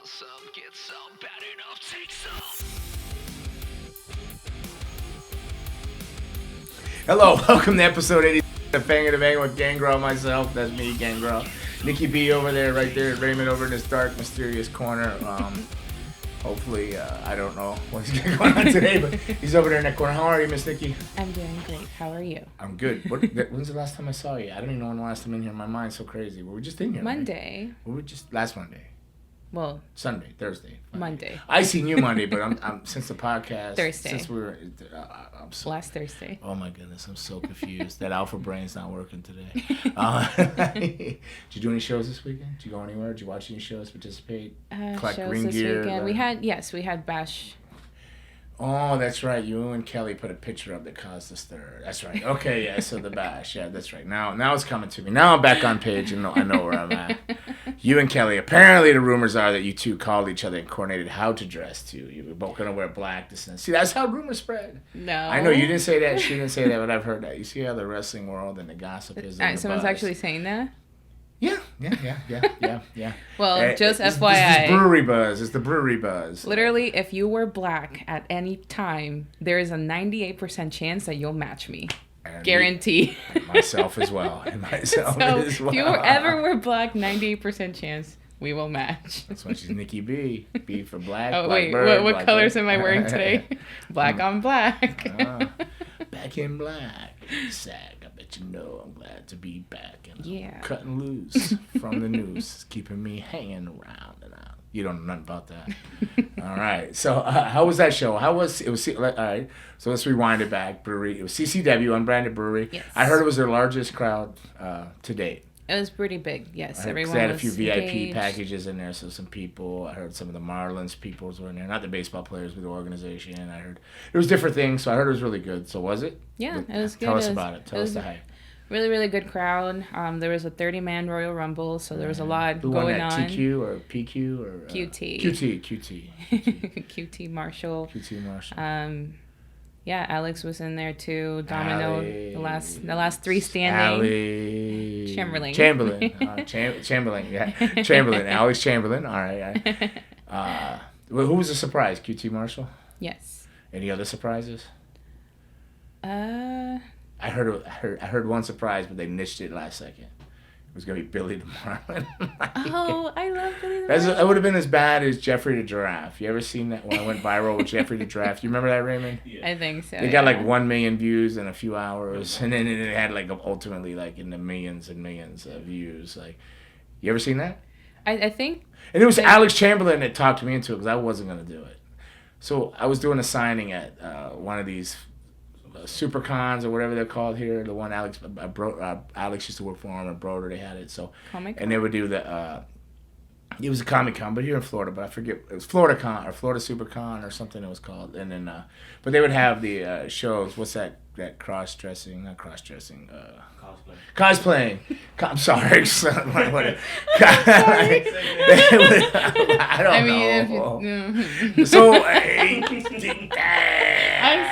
want some, get some, bad enough, take some. Hello, welcome to episode 80 of Fang of the Bang with Gangrel, myself. That's me, Gangrel. Nikki B over there, right there. Raymond over in this dark, mysterious corner. Hopefully, I don't know what's going on today, but he's over there in that corner. How are you, Miss Nikki? I'm doing great. How are you? I'm good. When's the last time I saw you? I don't even know when the last time in here. My mind's so crazy. We were just in here. Monday. Right? We were just last Monday. Well, Sunday, Thursday, Friday. Monday. I seen you Monday, but I'm since the podcast. Thursday. Since we were, I'm so, last Thursday. Oh my goodness, I'm so confused. That alpha brain's not working today. Did you do any shows this weekend? Did you go anywhere? Did you watch any shows? Participate? Collect shows ring this gear, weekend. We had Bash. Oh, that's right. You and Kelly put a picture up that caused a stir. That's right. Okay, yeah. So the Bash. Yeah, that's right. Now it's coming to me. Now I'm back on page and I know where I'm at. You and Kelly. Apparently, the rumors are that you two called each other and coordinated how to dress too. You were both gonna wear black. This and that. See, that's how rumors spread. No. I know you didn't say that. She didn't say that, but I've heard that. You see how the wrestling world and the gossip is. Someone's actually saying that. Yeah. Well, just it's FYI. Brewery buzz. It's the brewery buzz. Literally, if you were black at any time, there is a 98% chance that you'll match me. And guarantee. Myself as well. If you ever were black, 98% chance we will match. That's why she's Nikki B. B for black. Oh, black wait. Bird, what black colors bird. am I wearing today? Black on black. Back in black. Sag. I bet you know I'm glad to be back. And yeah. Cutting loose from the noose. Keeping me hanging around and out. You don't know nothing about that. All right. So how was that show? All right. So let's rewind it back. Brewery. It was CCW, Unbranded Brewery. Yes. I heard it was their largest crowd to date. It was pretty big, yes. Everyone they had a was few VIP engaged. packages in there, so some people. I heard some of the Marlins people were in there, not the baseball players, but the organization. I heard it was different things, so I heard it was really good. So was it? Yeah, it was good. Tell us about it. Tell us the hype. Really, really good crowd. There was a 30-man Royal Rumble, so there was a lot Who going won that, on. TQ or PQ or QT. QT Marshall. QT Marshall. Yeah, Alex was in there too. Domino, the last three standing. Chamberlain. Chamberlain. Yeah, Chamberlain. Alex Chamberlain. All right. Who was the surprise? QT Marshall. Yes. Any other surprises? I heard one surprise, but they niched it last second. It was gonna be Billy the Marlin. Oh, I love Billy the Marlin. That would have been as bad as Jeffrey the Giraffe. You ever seen that when I went viral with Jeffrey the Giraffe? You remember that, Raymond? Yeah. I think so. They got like 1 million views in a few hours, and then it had like ultimately like in the millions and millions of views. Like, you ever seen that? I think. And it was Alex Chamberlain that talked me into it because I wasn't gonna do it. So I was doing a signing at one of these super cons or whatever they're called here. The one Alex used to work for him, and Broder, they had it. So Comic-Con? And they would do the it was a Comic Con, but here in Florida, but I forget, it was Florida Con or Florida Super Con or something it was called. And then but they would have the shows. What's that cross-dressing, not cross-dressing, cosplaying. I'm sorry. I don't know. So I'm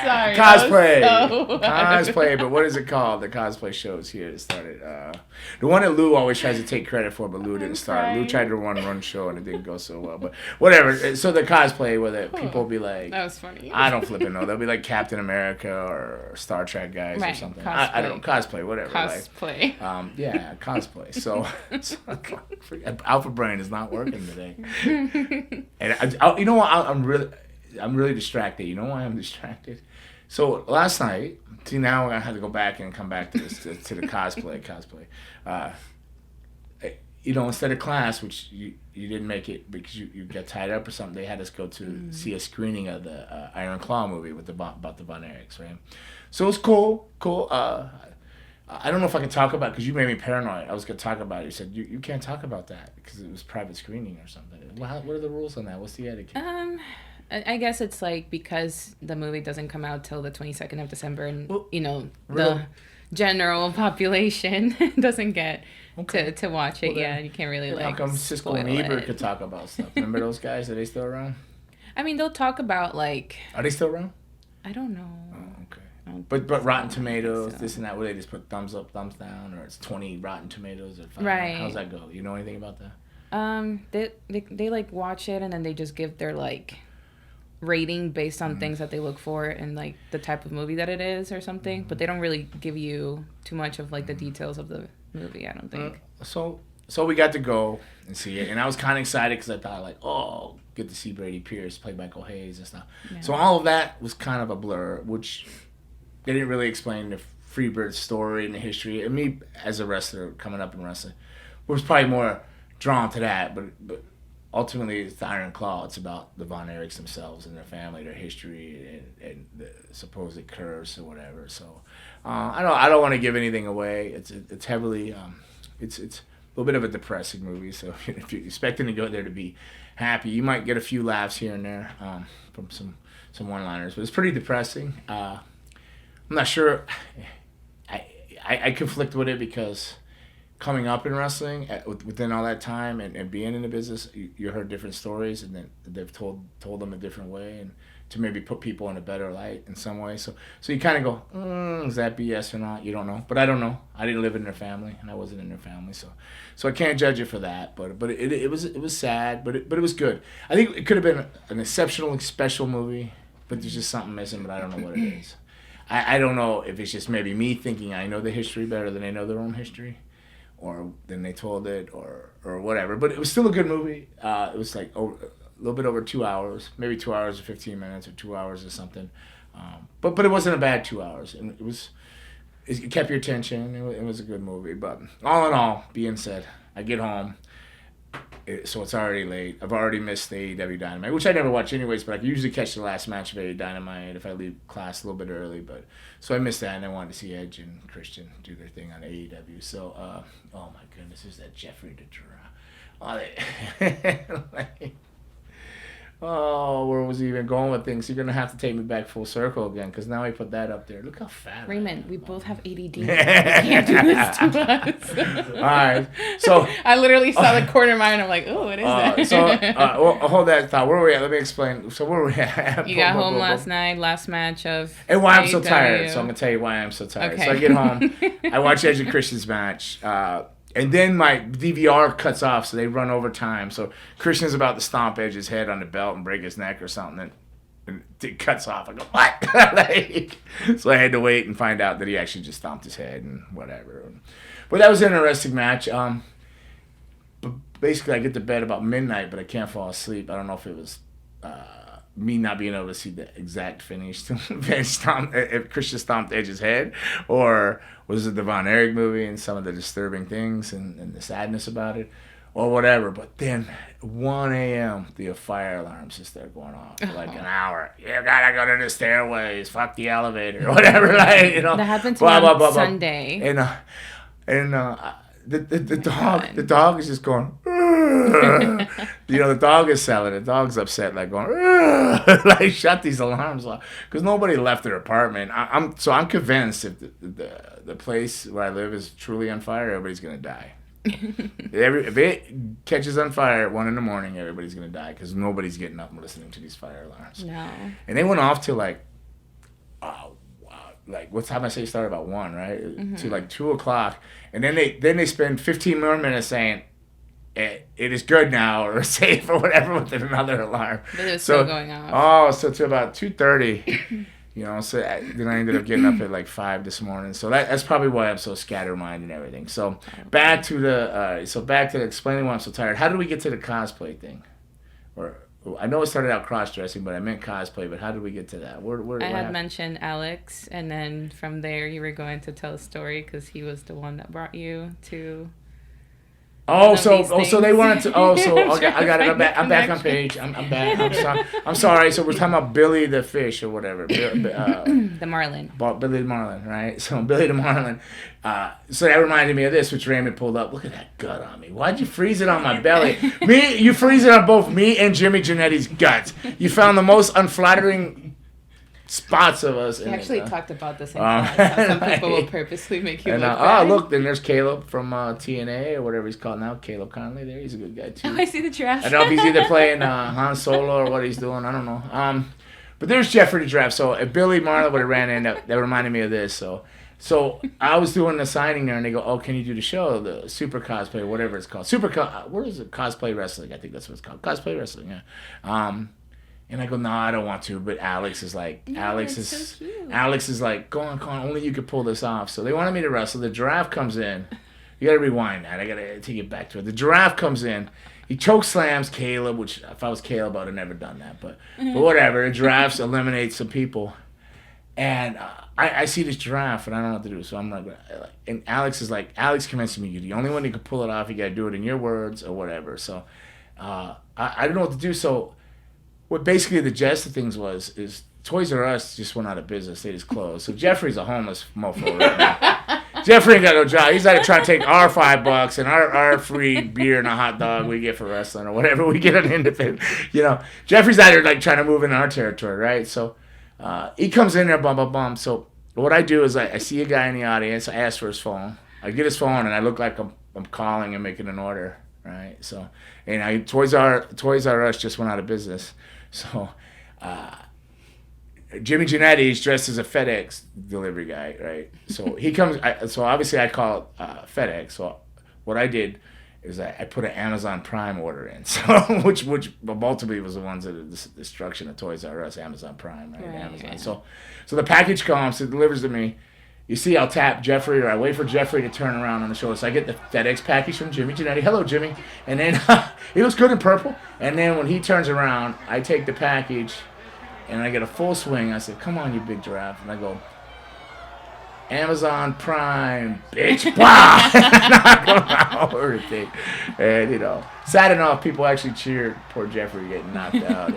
sorry. Cosplay, but what is it called? The cosplay shows here that started. The one that Lou always tries to take credit for, but Lou didn't start. Lou tried to run one show and it didn't go so well. But whatever. So the cosplay where people will be like, that was funny. I don't flip it know. They'll be like Captain America or Star Trek guys or something. I don't know. Cosplay, whatever. Cosplay. Yeah, cosplay. So Alpha Brain is not working today. And you know what? I'm really distracted. You know why I'm distracted? So last night, see, now I have to go back and come back to this to the cosplay. Instead of class, which you didn't make it because you got tied up or something, they had us go to see a screening of the Iron Claw movie with about the Von Erichs, right? So it was cool. I don't know if I can talk about it because you made me paranoid. I was going to talk about it. You said, you can't talk about that because it was private screening or something. What are the rules on that? What's the etiquette? I guess it's like because the movie doesn't come out till the 22nd of December and, the general population doesn't get to watch it. You can't really how come Cisco and Ebert could talk about stuff? Remember those guys? Are they still around? I mean, they'll talk about Are they still around? I don't know. Oh, okay. But Rotten Tomatoes, this and that, where they just put thumbs up, thumbs down, or it's 20 Rotten Tomatoes or 5. Right. How's that go? You know anything about that? They like watch it and then they just give their like rating based on things that they look for and like the type of movie that it is or something, but they don't really give you too much of like the details of the movie, I don't think. So we got to go and see it, and I was kind of excited because I thought like, oh, get to see Brady Pierce play Michael Hayes and stuff. Yeah. So all of that was kind of a blur, which they didn't really explain the Freebird's story and the history. And me as a wrestler coming up in wrestling was probably more drawn to that, but ultimately, it's the Iron Claw. It's about the Von Erichs themselves and their family, their history, and the supposed curse or whatever. So, I don't want to give anything away. It's heavily, it's a little bit of a depressing movie. So if you're expecting to go there to be happy, you might get a few laughs here and there from some one-liners, but it's pretty depressing. I'm not sure. I conflict with it because coming up in wrestling within all that time and being in the business, you heard different stories, and then they've told them a different way, and to maybe put people in a better light in some way. So you kind of go, is that BS or not? You don't know, but I don't know. I didn't live in their family, and I wasn't in their family, so I can't judge it for that. But it was sad, but it was good. I think it could have been an exceptionally special movie, but there's just something missing. But I don't know what it is. I don't know if it's just maybe me thinking I know the history better than they know their own history, or then they told it, or whatever. But it was still a good movie. It was like a little bit over 2 hours, maybe 2 hours or 15 minutes, or 2 hours or something. But it wasn't a bad 2 hours, and it kept your attention. It was a good movie. But all in all, being said, I get home. So it's already late. I've already missed the AEW Dynamite, which I never watch anyways, but I can usually catch the last match of AEW Dynamite if I leave class a little bit early. So I missed that, and I wanted to see Edge and Christian do their thing on AEW. So, oh my goodness, is that Jeffrey the Giraffe? Where was he even going with things? You're going to have to take me back full circle again, because now we put that up there. Look how fat Raymond, we both have ADD. You can't do this to us. All right. So I literally saw the corner of my eye, and I'm like, oh, what is that? Well, hold that thought. Where were we at? Let me explain. So where were we at? You got home last night, last match of and why I'm so tired. So I'm going to tell you why I'm so tired. Okay. So I get home. I watch Edge and Christian's match. And then my DVR cuts off, so they run over time. So Christian's about to stomp Edge's head on the belt and break his neck or something, and it cuts off. I go, what? So I had to wait and find out that he actually just stomped his head and whatever. But that was an interesting match. But basically, I get to bed about midnight, but I can't fall asleep. I don't know if it was me not being able to see the exact finish if Christian stomped Edge's head, or was it the Von Erich movie and some of the disturbing things and the sadness about it, or whatever. But then 1 a.m. the fire alarms just start going off for like an hour. You gotta go to the stairways, fuck the elevator, or whatever. Right? You know, that happened to me on Sunday. The dog is just going. The dog is selling. The dog's upset, like going, like shut these alarms off, because nobody left their apartment. I'm convinced if the place where I live is truly on fire, everybody's gonna die. If it catches on fire at 1 a.m, everybody's gonna die, because nobody's getting up and listening to these fire alarms. No. And they went off to like, what time I say started about 1, right? Mm-hmm. To like 2 o'clock, and then they spend 15 more minutes saying it is good now, or safe, or whatever, with another alarm. But it was still going off. So to about 2:30, so then I ended up getting up at like 5 this morning. So that's probably why I'm so scatterminded and everything. So back to explaining why I'm so tired. How did we get to the cosplay thing? Or I know it started out cross-dressing, but I meant cosplay. But how did we get to that? I had mentioned Alex, and then from there you were going to tell a story, because he was the one that brought you to. So they wanted to. I got it. I'm back on page. I'm back. I'm sorry. So we're talking about Billy the Fish or whatever. The Marlin. Billy the Marlin, right? So Billy the Marlin. So that reminded me of this, which Raymond pulled up. Look at that gut on me. Why'd you freeze it on my belly? You freeze it on both me and Jimmy Janetti's guts. You found the most unflattering spots of us. We actually talked about this in class. Some people will purposely make you look bad. Look, then there's Caleb from TNA or whatever he's called now. Caleb Conley there. He's a good guy too. Oh, I see the giraffe. I don't know if he's either playing Han Solo or what he's doing. I don't know. But there's Jeffrey the Giraffe. So if Billy Marlin would have ran in, that reminded me of this. So So I was doing the signing there, and they go, "Oh, can you do the show, the super cosplay, whatever it's called, what is it? Cosplay wrestling, I think that's what it's called, cosplay wrestling." Yeah. And I go, "No, I don't want to." But Alex is like, Alex is like, "Go on, only you could pull this off." So they wanted me to wrestle. The giraffe comes in. You gotta rewind that. I gotta take it back to it. The giraffe comes in. He choke slams Caleb, which if I was Caleb, I would have never done that. But whatever. The giraffes eliminate some people. And I see this giraffe, and I don't know what to do. So I'm not going to. And Alex convinced me, "You're the only one who can pull it off. You got to do it in your words or whatever." So I don't know what to do. So what basically the gist of things is Toys R Us just went out of business. They just closed. So Jeffrey's a homeless mofo right now. Jeffrey ain't got no job. He's like trying to take our $5 and our free beer and a hot dog we get for wrestling or whatever we get on independent. Jeffrey's out there like trying to move in our territory, right? So he comes in there, bum, bum, bum. So what I do is I see a guy in the audience. I ask for his phone. I get his phone, and I look like I'm calling and making an order, right? So, and Toys R Us just went out of business. So Jimmy Genetti's dressed as a FedEx delivery guy, right? So he comes. So obviously I call FedEx. So what I did is I put an Amazon Prime order in, so which ultimately was the ones that the destruction of Toys R Us, Amazon Prime, right? Amazon. Yeah. So the package comes, it delivers to me. You see, I'll tap Jeffrey, or I wait for Jeffrey to turn around on the shoulder. So I get the FedEx package from Jimmy Genetti. "Hello, Jimmy," and then he looks good in purple. And then when he turns around, I take the package, and I get a full swing. I said, "Come on, you big giraffe," and I go, "Amazon Prime, bitch!" Wow! Knock him over the thing. And sad enough, people actually cheered poor Jeffrey getting knocked out.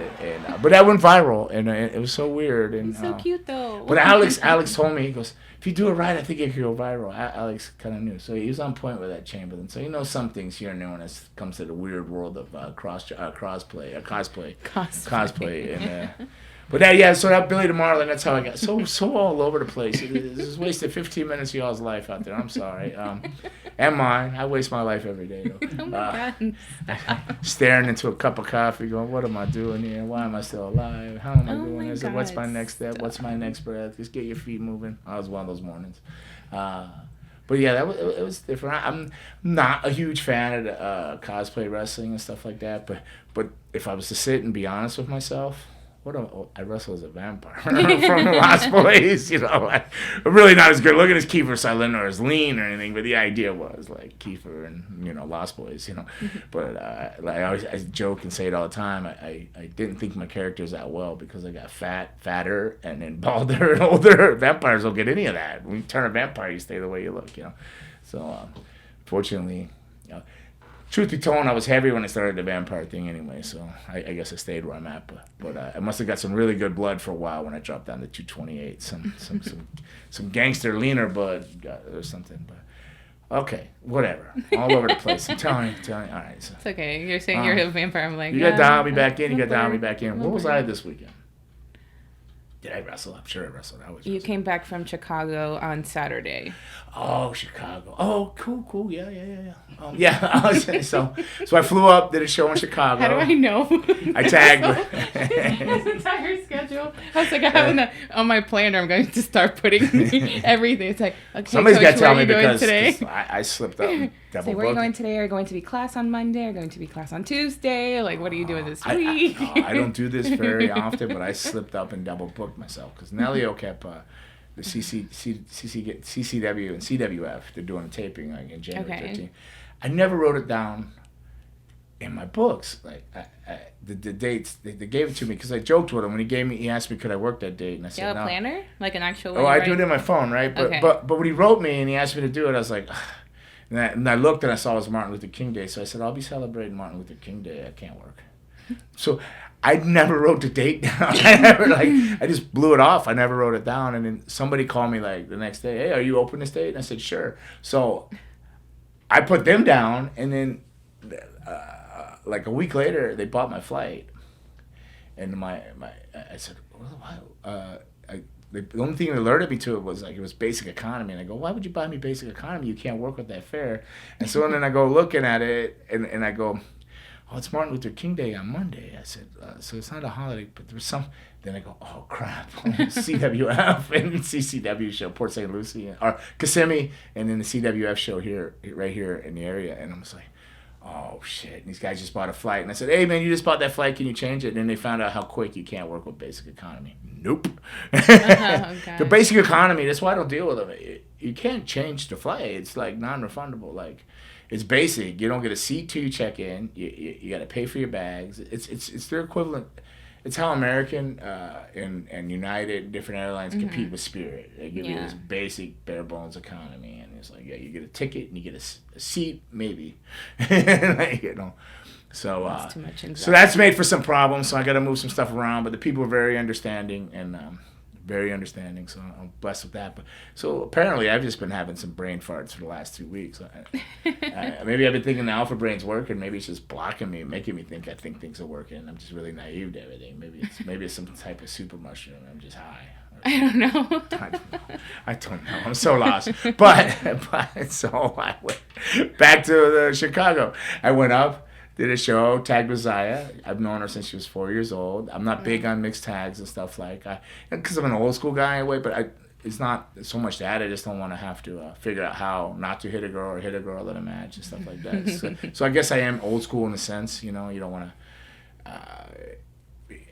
But that went viral, and it was so weird. And he's so cute though. But Alex told me, he goes, "If you do it right, I think it could go viral." Alex kind of knew, so he was on point with that Chamberlain. So he knows some things here and there when it comes to the weird world of cosplay. And but so that Billy the Marlin, that's how I got so all over the place. This is wasted 15 minutes of y'all's life out there. I'm sorry, and mine. I waste my life every day though. Oh my God! Staring into a cup of coffee, going, "What am I doing here? Why am I still alive? How am I doing this? What's my next step? What's my next breath? Just get your feet moving." I was one of those mornings. But yeah, it was different. I'm not a huge fan of cosplay wrestling and stuff like that. But if I was to sit and be honest with myself, I wrestle as a vampire from Lost Boys. I'm really not as good looking as Kiefer Sutherland or as lean or anything, but the idea was like Kiefer and Lost Boys. But I joke and say it all the time. I didn't think my characters that well because I got fatter, and then balder and older. Vampires don't get any of that. When you turn a vampire, you stay the way you look. So fortunately. Truth be told, I was heavy when I started the vampire thing anyway, so I guess I stayed where I'm at. But I must have got some really good blood for a while when I dropped down to 228. Some gangster leaner blood or something. But okay, whatever. All over the place. I'm telling you. All right. So, it's okay. You're saying you're a vampire. I'm like, you got to dial me back in. You got to dial me back in. What was I this weekend? Did I wrestle? I'm sure I wrestled. You came back from Chicago on Saturday. Oh, Chicago. Oh, cool. Yeah. So I flew up, did a show in Chicago. How do I know? I tagged his entire schedule. I was like, I have on my planner. I'm going to start putting everything. It's like, okay, somebody's got to tell me because I slipped up. Where are you going today? Are you going to be class on Monday? Are you going to be class on Tuesday? Like, what are you doing this week? I don't do this very often, but I slipped up and double booked myself because Nelio kept the CCW and CWF. They're doing a taping in January 13th. I never wrote it down in my books. Like the dates, they gave it to me because I joked with him when he asked me could I work that date, and I said no. You have a planner, like an actual. Oh, I do it in my phone, right? But when he wrote me and he asked me to do it, I was like. And I looked and I saw it was Martin Luther King Day, so I said, I'll be celebrating Martin Luther King Day. I can't work. So I never wrote the date down. I just blew it off. I never wrote it down. And then somebody called me like the next day, "Hey, are you open this date?" And I said, "Sure." So I put them down, and then like a week later, they bought my flight. And I said, "What?" The only thing that alerted me to it was like it was basic economy, and I go, "Why would you buy me basic economy? You can't work with that fare." And so then I go looking at it, and I go, oh, it's Martin Luther King Day on Monday. I said, so it's not a holiday, but there's some. Then I go, oh, crap. CWF and CCW show, Port St. Lucie, or Kissimmee, and then the CWF show right here in the area. And I'm just like, oh, shit. And these guys just bought a flight. And I said, hey, man, you just bought that flight. Can you change it? And then they found out how quick you can't work with basic economy. Nope. Okay. The basic economy, that's why I don't deal with them. You can't change the flight. It's like non-refundable. Like, it's basic. You don't get a seat till you check in. You got to pay for your bags. It's their equivalent. It's how American and United, different airlines compete with Spirit. They give you this basic, bare bones economy, and it's like, yeah, you get a ticket and you get a seat, maybe, like, you know. So that's too much anxiety. So that's made for some problems. So I got to move some stuff around, but the people are very understanding and very understanding. So I'm blessed with that. But so apparently I've just been having some brain farts for the last 2 weeks. Maybe I've been thinking the alpha brain's working. Maybe it's just blocking me, making me think I think things are working. I'm just really naive to everything. Maybe it's some type of super mushroom. I'm just high. I don't know. I don't know. I'm so lost. But so I went back to Chicago. I went up, did a show, tagged with Zaya. I've known her since she was 4 years old. I'm not big on mixed tags and stuff because I'm an old school guy anyway, but it's not so much that. I just don't want to have to figure out how not to hit a girl or hit a girl in a match and stuff like that. So I guess I am old school in a sense. You know, you don't want to...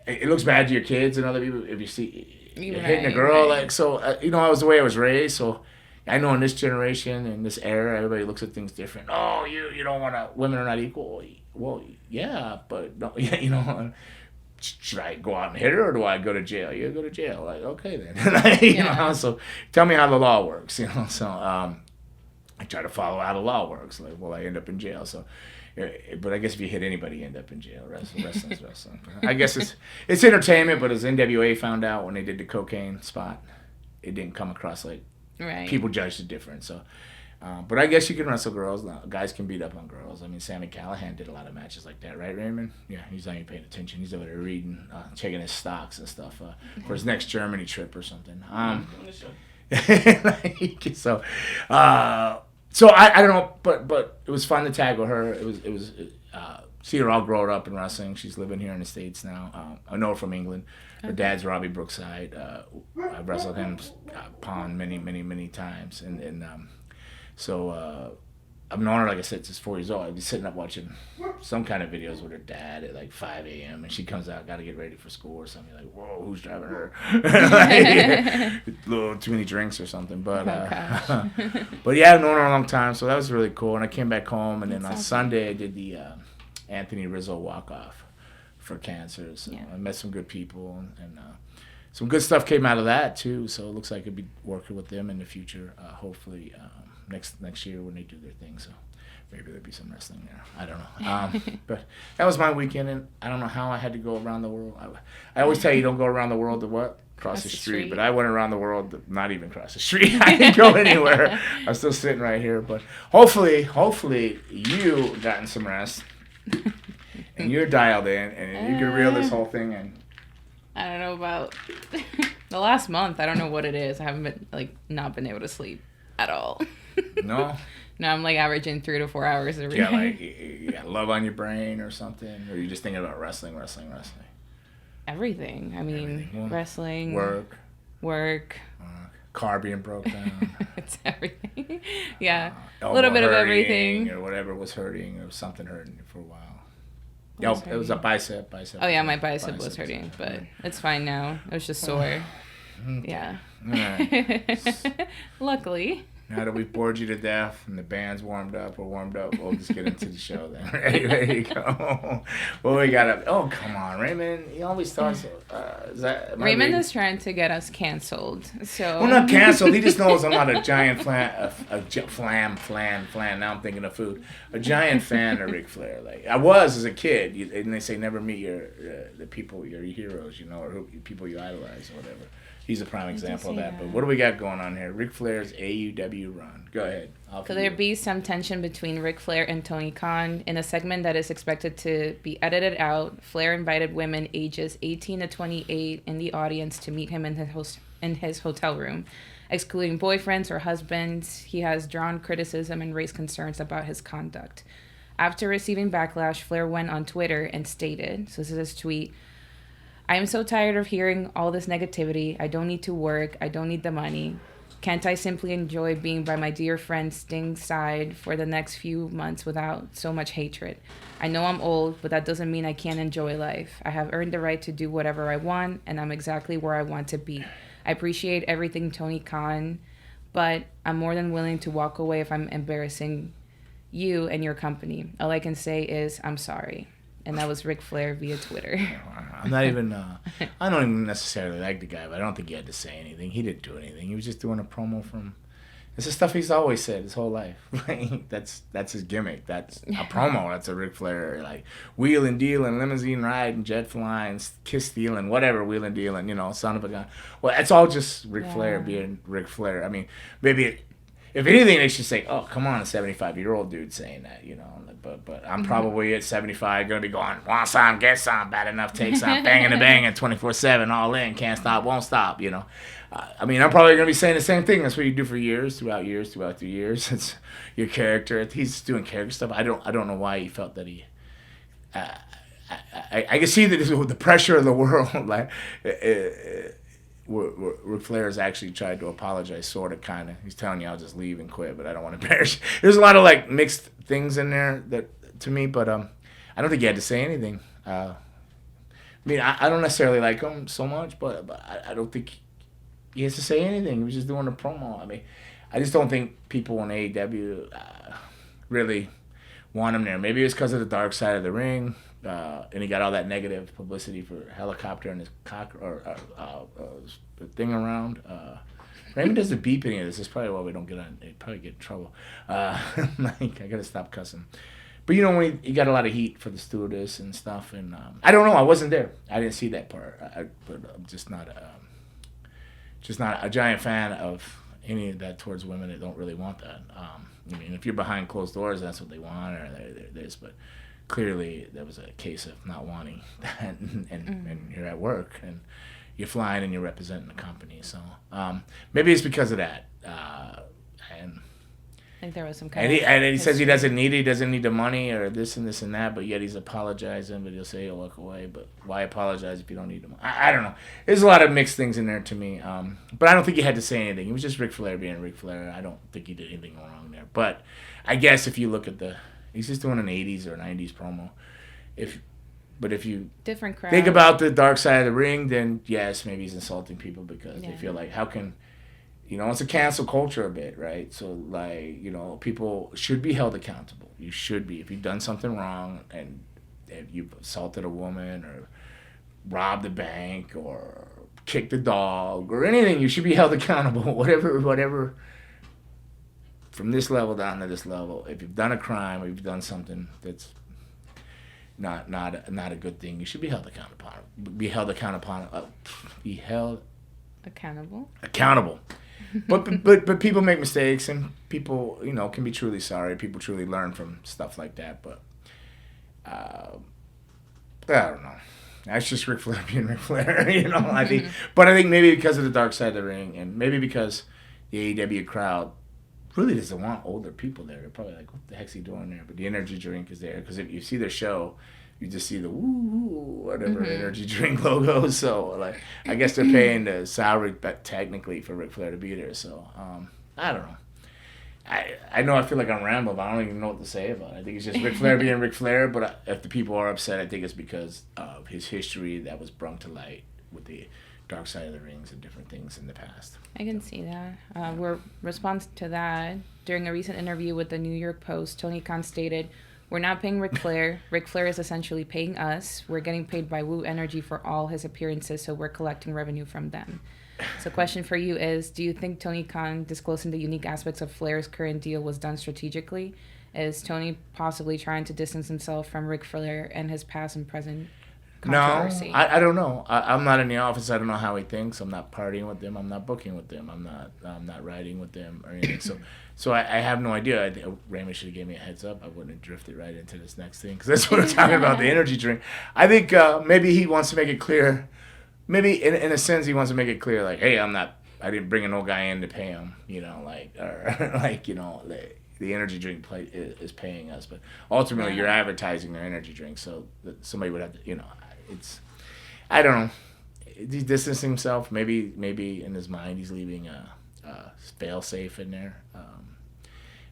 it looks bad to your kids and other people if you see... You're hitting a girl, like, so, you know, I was the way I was raised, so I know in this generation, in this era, everybody looks at things different. Oh, you don't want to, women are not equal. Well, yeah, but, no, you know, should I go out and hit her, or do I go to jail? You go to jail. Like, okay, then. You know, so tell me how the law works, you know, so I try to follow how the law works. Like, well, I end up in jail, so... But I guess if you hit anybody, you end up in jail. Wrestling's wrestling. I guess it's entertainment, but as NWA found out when they did the cocaine spot, it didn't come across like people judged it different. So, but I guess you can wrestle girls. Guys can beat up on girls. I mean, Sammy Callahan did a lot of matches like that, right, Raymond? Yeah, he's not even paying attention. He's over there reading, checking his stocks and stuff for his next Germany trip or something. So I don't know, but it was fun to tag with her. It was see her all grown up in wrestling. She's living here in the States now. I know her from England. Her dad's Robbie Brookside. I've wrestled him Pond many times, and so I've known her, like I said, since 4 years old. I'd be sitting up watching some kind of videos with her dad at like 5 a.m. and she comes out, got to get ready for school or something. Like, whoa, who's driving her? Like, a little too many drinks or something. But but yeah, I've known her a long time, so that was really cool. And I came back home, and then on Sunday I did the Anthony Rizzo walk-off for cancer. So I met some good people, and some good stuff came out of that too. So it looks like I'll be working with them in the future, hopefully. Next year when they do their thing, so maybe there'll be some wrestling there. I don't know. But that was my weekend, and I don't know how I had to go around the world. I always tell you don't go around the world to what? Cross the street. But I went around the world to not even cross the street. I didn't go anywhere. I'm still sitting right here. But hopefully you gotten some rest, and you're dialed in, and you can reel this whole thing in. I don't know about the last month. I don't know what it is. I haven't not been able to sleep at all. No? No, I'm averaging 3 to 4 hours every day. You got love on your brain or something? Or are you just thinking about wrestling? Everything. I mean, Well, wrestling. Work. Car being broke down. It's everything. Yeah. A Elbow little bit of hurting, everything. Or whatever was hurting, or something hurting for a while. It was a bicep. Oh, yeah, my bicep was hurting, but it's fine now. It was just sore. Okay. Yeah. All right. Luckily. Now that we've bored you to death and the band's warmed up, we'll just get into the show then. There you go. Well, we got to... Oh, come on, Raymond. He always talks... Raymond is trying to get us canceled, so... Well, not canceled. He just knows I'm not a giant flan. Now I'm thinking of food. A giant fan of Ric Flair. Like I was as a kid. And they say never meet the people, your heroes, you know, or people you idolize or whatever. He's a prime example of that. But what do we got going on here? Ric Flair's AEW run. Go ahead. Could there be some tension between Ric Flair and Tony Khan in a segment that is expected to be edited out? Flair invited women ages 18 to 28 in the audience to meet him in his hotel room. Excluding boyfriends or husbands, he has drawn criticism and raised concerns about his conduct. After receiving backlash, Flair went on Twitter and stated, so this is his tweet, I am so tired of hearing all this negativity. I don't need to work. I don't need the money. Can't I simply enjoy being by my dear friend Sting's side for the next few months without so much hatred? I know I'm old, but that doesn't mean I can't enjoy life. I have earned the right to do whatever I want, and I'm exactly where I want to be. I appreciate everything Tony Khan, but I'm more than willing to walk away if I'm embarrassing you and your company. All I can say is I'm sorry. And that was Ric Flair via Twitter. I'm not even, I don't even necessarily like the guy, but I don't think he had to say anything. He didn't do anything. He was just doing a promo from, it's the stuff he's always said his whole life. Right? That's his gimmick. That's a promo. That's a Ric Flair, like, wheeling, dealing, limousine riding, jet flying, kiss stealing, whatever, wheeling, dealing, son of a gun. Well, it's all just Ric Flair being Ric Flair. I mean, maybe, if anything, they should say, oh, come on, a 75-year-old dude saying that, But I'm probably at 75 going to be going, want some, get some, bad enough, take some, banging and banging, 24/7, all in, can't stop, won't stop, I mean, I'm probably going to be saying the same thing. That's what you do for years, throughout the years. It's your character. He's doing character stuff. I don't know why he felt that he... I can see that the pressure of the world, like... Ric Flair has actually tried to apologize, sort of, kind of. He's telling you, I'll just leave and quit, but I don't want to embarrass you. There's a lot of, like, mixed things in there that to me, but I don't think he had to say anything. I mean, I don't necessarily like him so much, but I don't think he has to say anything. He was just doing a promo. I mean, I just don't think people in AEW really want him there. Maybe it's because of the dark side of the ring. And he got all that negative publicity for helicopter and his cock the thing around. Raymond doesn't beep any of this. That's probably why we don't get on. They probably get in trouble. Like, I gotta stop cussing. But when he got a lot of heat for the stewardess and stuff, and I don't know. I wasn't there. I didn't see that part. But I'm just not a giant fan of any of that towards women that don't really want that. I mean, if you're behind closed doors, that's what they want, or this, but. Clearly, there was a case of not wanting that, and you're at work, and you're flying, and you're representing the company. So maybe it's because of that. And I think there was some kind and he says he doesn't need the money or this and this and that, but yet he's apologizing, but he'll say he'll walk away. But why apologize if you don't need the money? I don't know. There's a lot of mixed things in there to me. But I don't think he had to say anything. He was just Ric Flair being Ric Flair. I don't think he did anything wrong there. But I guess if you look at he's just doing an 80s or 90s promo. If you different crowd. Think about the dark side of the ring, then yes, maybe he's insulting people because they feel like, how can, it's a cancel culture a bit, right? So, like, people should be held accountable. You should be. If you've done something wrong and if you've assaulted a woman or robbed a bank or kicked a dog or anything, you should be held accountable. Whatever. From this level down to this level, if you've done a crime or you've done something that's not a good thing, you should be held accountable. Accountable. But people make mistakes, and people can be truly sorry. People truly learn from stuff like that. But I don't know. That's just Ric Flair being Ric Flair, I think. But I think maybe because of the dark side of the ring, and maybe because the AEW crowd really doesn't want older people there. They're probably like, what the heck's he doing there? But the energy drink is there. Because if you see their show, you just see the woo, whatever energy drink logo. So, like, I guess they're paying the salary technically for Ric Flair to be there. So, I don't know. I know I feel like I'm rambling, but I don't even know what to say about it. I think it's just Ric Flair being Ric Flair. But if the people are upset, I think it's because of his history that was brought to light with the dark side of the rings and different things in the past. I can see that. We're response to that, during a recent interview with the New York Post, Tony Khan stated, "We're not paying Ric Flair. Ric Flair is essentially paying us. We're getting paid by Woo Energy for all his appearances, so we're collecting revenue from them." So question for you is, do you think Tony Khan disclosing the unique aspects of Flair's current deal was done strategically? Is Tony possibly trying to distance himself from Ric Flair and his past and present controversy? No, I don't know. I'm not in the office. I don't know how he thinks. I'm not partying with them. I'm not booking with them. I'm not riding with them or anything. So I have no idea. I think Raymond should have gave me a heads up. I wouldn't have drifted right into this next thing because that's what I'm talking about, the energy drink. I think maybe he wants to make it clear. Maybe in a sense he wants to make it clear, like, hey, I didn't bring an old guy in to pay him, the energy drink is paying us, but ultimately you're advertising their energy drink, so somebody would have to, it's, I don't know. He's distancing himself. Maybe in his mind he's leaving a fail safe in there.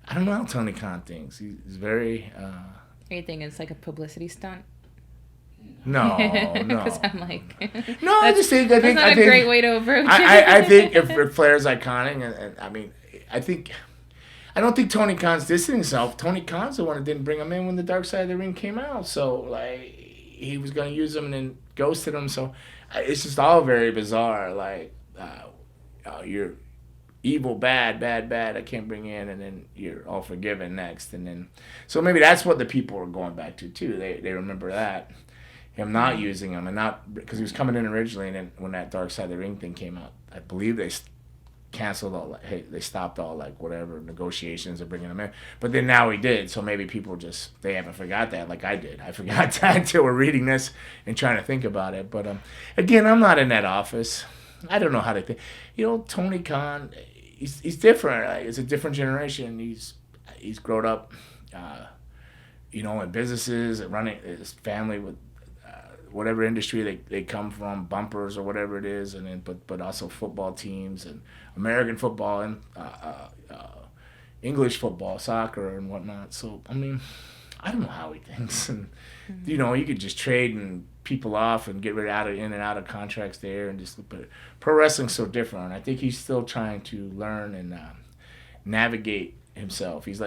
I don't know how Tony Khan thinks. He's very. You think it's like a publicity stunt? No. Because I'm like. No, I just think. I think that's not a great way to approach it. I think if Ric Flair's iconic, and I mean, I don't think Tony Khan's distancing himself. Tony Khan's the one that didn't bring him in when the Dark Side of the Ring came out. So like, he was gonna use him and then ghosted him. So it's just all very bizarre. Like, you're evil, bad, I can't bring you in, and then you're all forgiven next, and then so maybe that's what the people are going back to too. They remember that him not using him, and not because he was coming in originally, and then when that Dark Side of the Ring thing came out, I believe they canceled all. They stopped all like whatever negotiations of bringing him in. But then now he did, so maybe people they haven't forgot that, like I did. I forgot that until we're reading this and trying to think about it. But again, I'm not in that office. I don't know how to think. Tony Khan, he's different. Like, it's a different generation. He's grown up, in businesses, running his family with whatever industry they come from, bumpers or whatever it is, and then but also football teams and American football and English football, soccer and whatnot. So I mean, I don't know how he thinks, and you could just trade and people off and get rid of in and out of contracts there, and just. But pro wrestling's so different. I think he's still trying to learn and navigate himself. He's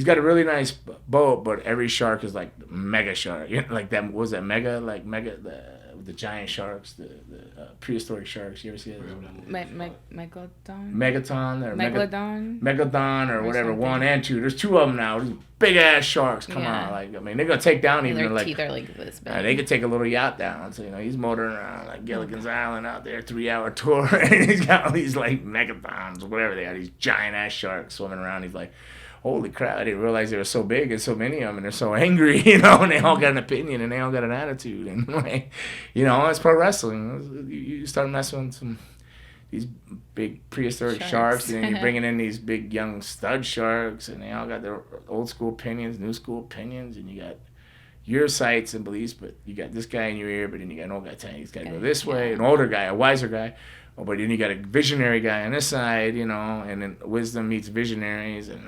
got a really nice boat, but every shark is like mega shark. Like that, what was that mega? Like mega, the giant sharks, the prehistoric sharks. You ever see it? Megalodon? Megaton or Megalodon? Megalodon or whatever. Something. 1 and 2. There's 2 of them now. These big ass sharks. Come on, they're gonna take down even their like. Teeth are like this big. They could take a little yacht down. So he's motoring around like Gilligan's Island out there, 3-hour tour, and he's got all these like megathons, whatever they are, these giant ass sharks swimming around. He's like, holy crap, I didn't realize they were so big and so many of them, and they're so angry, and they all got an opinion, and they all got an attitude, and it's pro wrestling. You start messing with these big prehistoric sharks, and then you're bringing in these big young stud sharks, and they all got their old school opinions, new school opinions, and you got your sights and beliefs, but you got this guy in your ear, but then you got an old guy telling you he's got to go this way, an older guy, a wiser guy. Oh, but then you got a visionary guy on this side, and then wisdom meets visionaries, and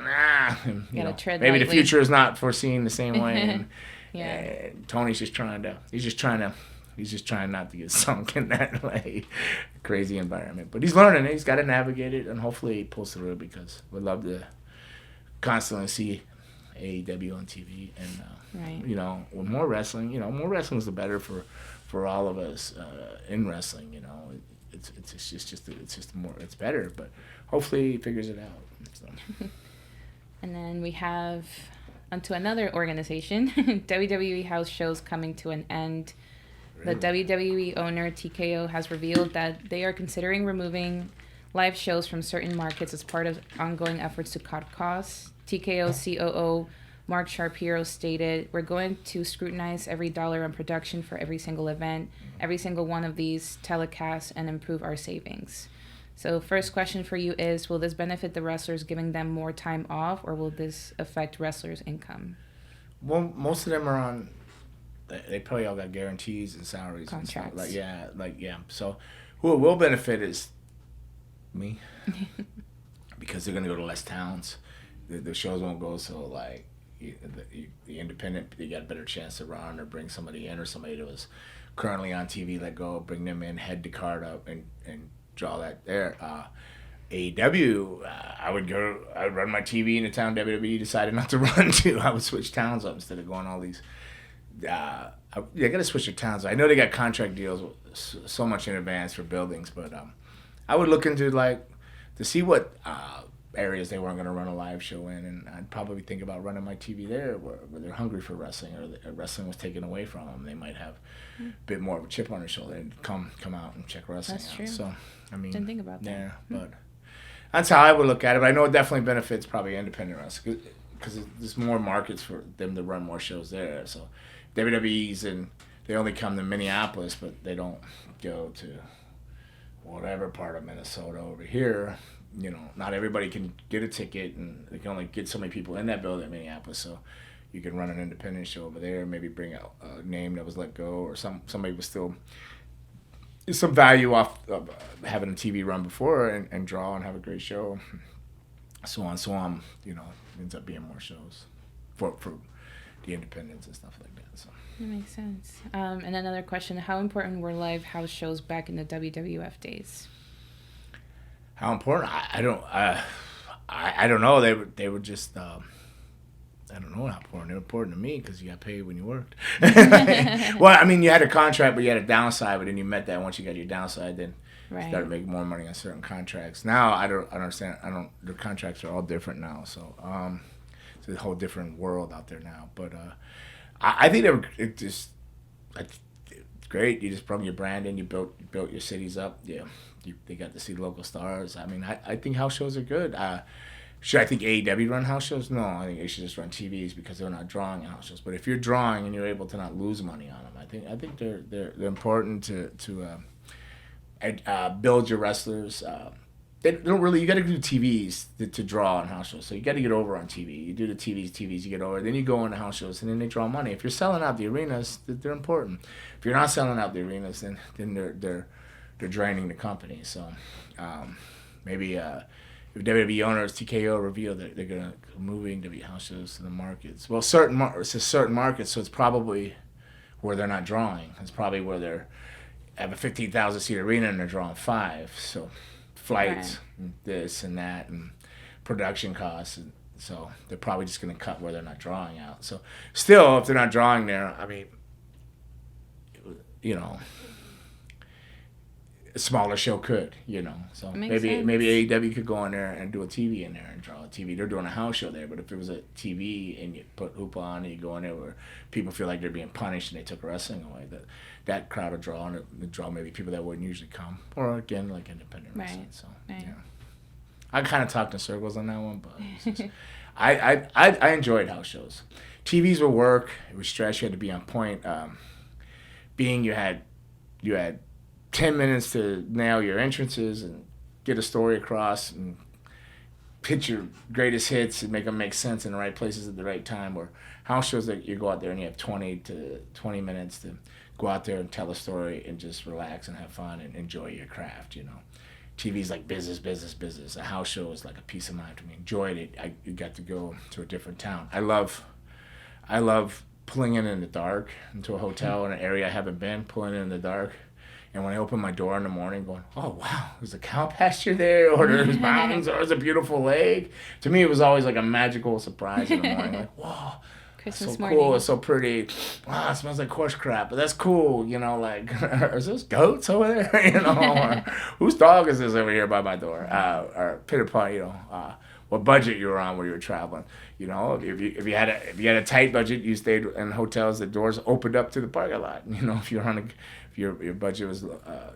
maybe the future is not foreseen the same way. And Tony's just trying not to get sunk in that like crazy environment. But he's learning it. He's got to navigate it, and hopefully he pulls through, because we'd love to constantly see AEW on TV, and with more wrestling, more wrestling is the better for all of us in wrestling. It's better, but hopefully he figures it out. So. And then we have onto another organization, WWE house shows coming to an end. Really? The WWE owner TKO has revealed that they are considering removing live shows from certain markets as part of ongoing efforts to cut costs. TKO COO Mark Shapiro stated, "We're going to scrutinize every dollar on production for every single event, every single one of these telecasts, and improve our savings." So first question for you is, will this benefit the wrestlers, giving them more time off, or will this affect wrestlers' income? Well, most of them are on, they probably all got guarantees and salaries. Contracts. And stuff. So who it will benefit is me, because they're going to go to less towns. The shows won't go so like, the independent, they got a better chance to run or bring somebody in, or somebody that was currently on TV, bring them in, head the card up, and draw that there. AEW, I would run my TV in the town WWE decided not to run to. I would switch towns up instead of going all these. I got to switch their towns. I know they got contract deals so much in advance for buildings, but I would look into to see what areas they weren't going to run a live show in, and I'd probably think about running my TV there where they're hungry for wrestling, or wrestling was taken away from them. They might have a bit more of a chip on their shoulder and come out and check wrestling That's out. True. So, I mean, didn't think about that. Yeah, but that's how I would look at it. But I know it definitely benefits probably independent wrestling, because there's more markets for them to run more shows there. So WWE's, and they only come to Minneapolis, but they don't go to whatever part of Minnesota over here. not everybody can get a ticket, and they can only get so many people in that building in Minneapolis. So you can run an independent show over there, maybe bring out a name that was let go, or somebody was still some value off of having a TV run before and draw and have a great show, so on. Ends up being more shows for the independents and stuff like that. So that makes sense. And another question: how important were live house shows back in the WWF days? How important? I don't know. They were just. I don't know how important. They were important to me because you got paid when you worked. Well, I mean, you had a contract, but you had a downside. But then you met that once you got your downside, then you started making more money on certain contracts. Now I don't understand. The contracts are all different now. So it's a whole different world out there now. But I think it's great. You just brought your brand in. You built your cities up. Yeah, they got to see local stars. I mean, I think house shows are good. Should I think AEW run house shows? No, I think they should just run TVs because they're not drawing house shows. But if you're drawing and you're able to not lose money on them, I think they're important to build your wrestlers. They don't really. You got to do TVs to draw on house shows. So you got to get over on TV. You do the TVs, you get over. Then you go on the house shows, and then they draw money. If you're selling out the arenas, they're important. If you're not selling out the arenas, then they're draining the company. So maybe. If WWE owners TKO reveal that they're going to moving to be house shows to the markets. Well, it's a certain markets, so it's probably where they're not drawing. It's probably where they're have a 15,000 seat arena and they're drawing 5. So flights, and this and that, and production costs. And so they're probably just going to cut where they're not drawing out. So still, if they're not drawing there, I mean, a smaller show could, So maybe AEW could go in there and do a TV in there and draw a TV. They're doing a house show there, but if it was a TV and you put hoop on and you go in there where people feel like they're being punished and they took wrestling away, that crowd would draw, and it would draw maybe people that wouldn't usually come, or again like independent wrestling. So yeah, I kind of talked in circles on that one, but it's just, I enjoyed house shows. TVs were work. It was stress. You had to be on point. You had 10 minutes to nail your entrances and get a story across and pitch your greatest hits and make them make sense in the right places at the right time. Or house shows that you go out there and you have 20 minutes to go out there and tell a story and just relax and have fun and enjoy your craft, TV's like business. A house show is like a peace of mind to me. Enjoyed it. You got to go to a different town. I love pulling in the dark into a hotel in an area I haven't been, pulling in the dark. And when I open my door in the morning going, oh, wow, there's a cow pasture there, or there's mountains, or there's a beautiful lake. To me, it was always like a magical surprise in the morning. Like, whoa, Christmas so morning. cool, it's so pretty. Wow, it smells like horse crap, but that's cool. Like, is those goats over there? Or, whose dog is this over here by my door? Or pitter pot, what budget you were on when you were traveling. If you had a tight budget, you stayed in hotels. The doors opened up to the parking lot. If you're on your budget was